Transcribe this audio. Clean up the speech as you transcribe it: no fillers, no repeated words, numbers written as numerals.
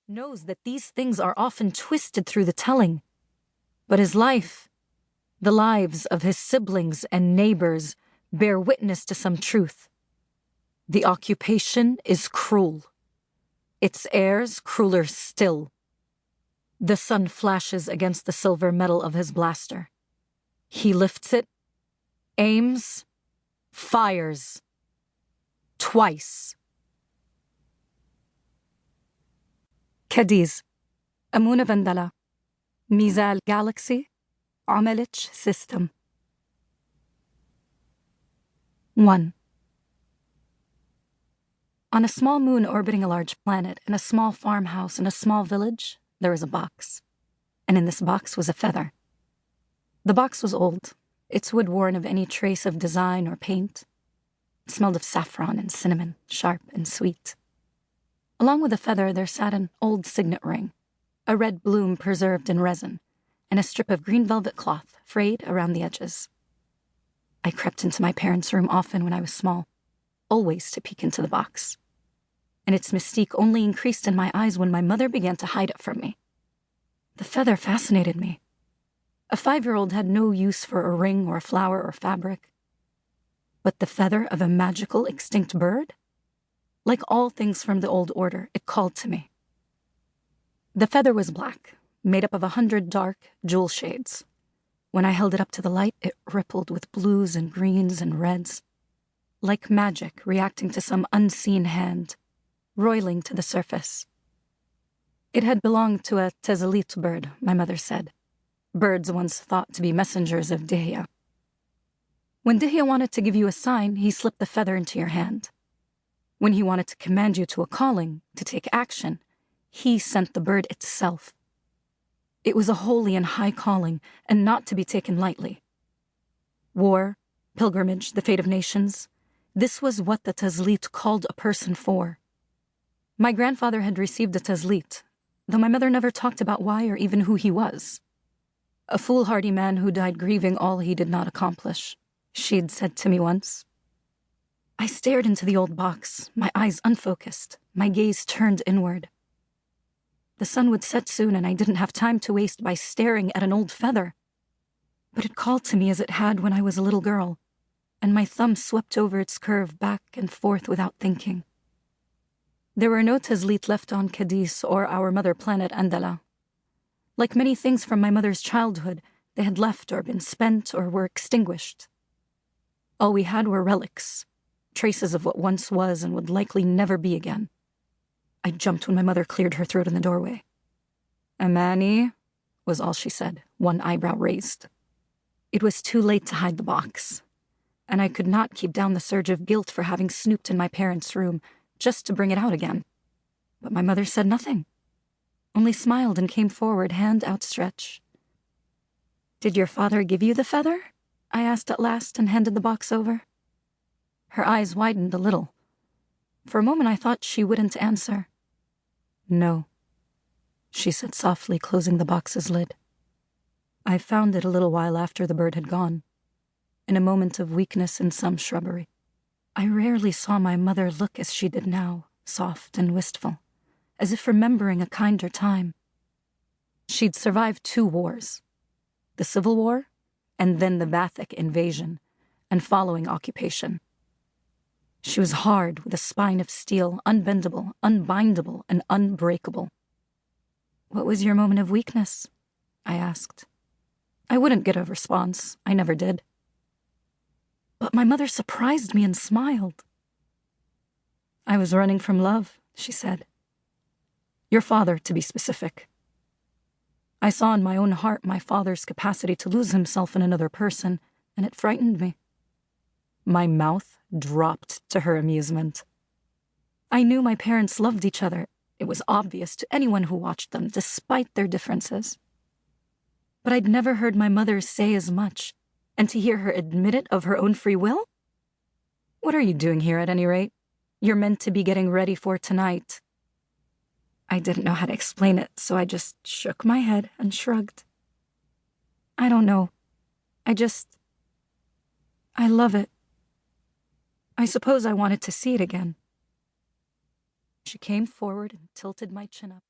knows that these things are often twisted through the telling. But his life, the lives of his siblings and neighbors, bear witness to some truth. The occupation is cruel. Its heirs crueler still. The sun flashes against the silver metal of his blaster. He lifts it, aims, fires. Twice. كديز أمونة فندلة ميزال جالكسي عملتش سيستم 1. On a small moon orbiting a large planet, in a small farmhouse in a small village, there was a box. And in this box was a feather. The box was old, its wood worn of any trace of design or paint. It smelled of saffron and cinnamon, sharp and sweet. Along with the feather there sat an old signet ring, a red bloom preserved in resin, and a strip of green velvet cloth frayed around the edges. I crept into my parents' room often when I was small, always to peek into the box. And its mystique only increased in my eyes when my mother began to hide it from me. The feather fascinated me. A 5-year-old had no use for a ring or a flower or fabric. But the feather of a magical extinct bird? Like all things from the old order, it called to me. The feather was black, made up of 100 dark jewel shades. When I held it up to the light, it rippled with blues and greens and reds, like magic reacting to some unseen hand, roiling to the surface. It had belonged to a tezelit bird, my mother said. Birds once thought to be messengers of Dihya. When Dihya wanted to give you a sign, he slipped the feather into your hand. When he wanted to command you to a calling, to take action, he sent the bird itself. It was a holy and high calling, and not to be taken lightly. War, pilgrimage, the fate of nations, this was what the tazlit called a person for. My grandfather had received a tazlit, though my mother never talked about why or even who he was. A foolhardy man who died grieving all he did not accomplish, she'd said to me once. I stared into the old box, my eyes unfocused, my gaze turned inward. The sun would set soon, and I didn't have time to waste by staring at an old feather. But it called to me as it had when I was a little girl, and my thumb swept over its curve back and forth without thinking. There were no tazlit left on Cadiz or our mother planet Andala. Like many things from my mother's childhood, they had left or been spent or were extinguished. All we had were relics, traces of what once was and would likely never be again. I jumped when my mother cleared her throat in the doorway. Amani, was all she said, one eyebrow raised. It was too late to hide the box, and I could not keep down the surge of guilt for having snooped in my parents' room just to bring it out again. But my mother said nothing, only smiled and came forward, hand outstretched. Did your father give you the feather? I asked at last and handed the box over. Her eyes widened a little. For a moment I thought she wouldn't answer. No, she said softly, closing the box's lid. I found it a little while after the bird had gone, in a moment of weakness in some shrubbery. I rarely saw my mother look as she did now, soft and wistful, as if remembering a kinder time. She'd survived 2 wars, the Civil War and then the Vathek invasion and following occupation. She was hard, with a spine of steel, unbendable, unbindable, and unbreakable. What was your moment of weakness? I asked. I wouldn't get a response. I never did. But my mother surprised me and smiled. I was running from love, she said. Your father, to be specific. I saw in my own heart my father's capacity to lose himself in another person, and it frightened me. My mouth dropped to her amusement. I knew my parents loved each other. It was obvious to anyone who watched them, despite their differences. But I'd never heard my mother say as much, and to hear her admit it of her own free will? What are you doing here, at any rate? You're meant to be getting ready for tonight. I didn't know how to explain it, so I just shook my head and shrugged. I don't know. I love it. I suppose I wanted to see it again. She came forward and tilted my chin up.